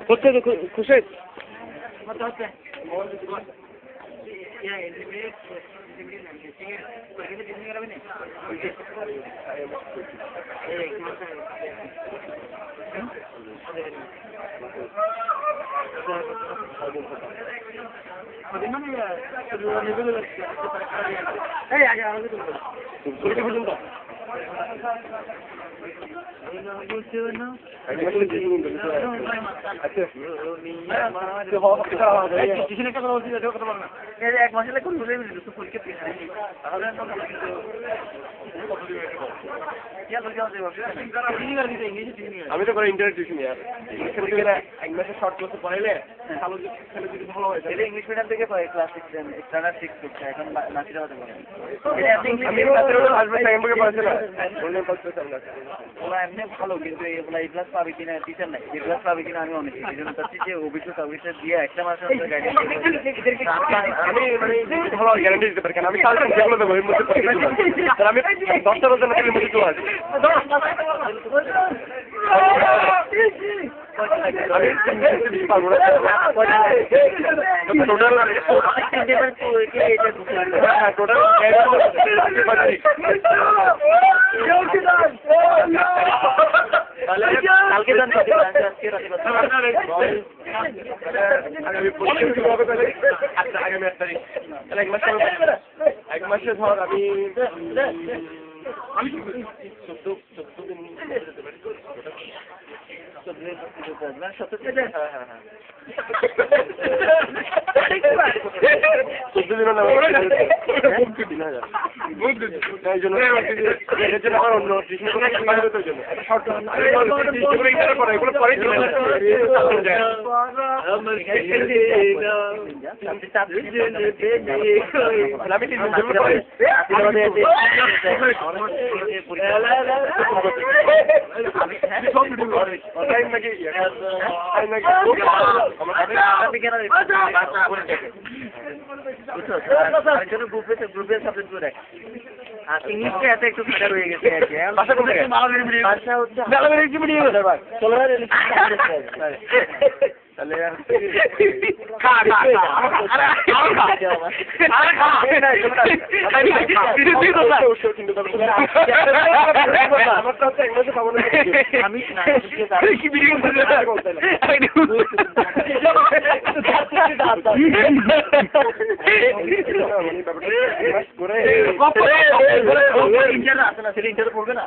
হচ্ছে তো খুশি এক মাসে আমি তো করে ইন্টারনেট টিউশন এক মাসে শর্ট কোর্স পড়াইলে ভালো হয় ইংলিশ মিডিয়াম থেকে ক্লাস 6 স্ট্যান্ডার্ড 6 করছে এখন নাসিরা হতে পারে ওরা এমনি ভালো কিন্তু এগুলা এই ক্লাস পাবে কিনা টিচার নাই এই ক্লাস পাবে কিনা আমি অনেক এই জন্য চাচ্ছি যে অফিসে অফিসে দিয়ে একটা মাসের মধ্যে গাইডেন্স আমি মানে ভালো গ্যারান্টি দিতে পারি কারণ আমি কালকে যেগুলো দেবো এর মধ্যে আমি 10টা রোজ এর মধ্যে চলে আসি পারবো না টোটাল কালকে জানতে আগামী 8 তারিখ তাহলে এক মাসে ধর আমি 14 দিন ইংলিশটা এত একটু ফাটা রয়ে গেছে তাহলে ইন্টার পড়বে না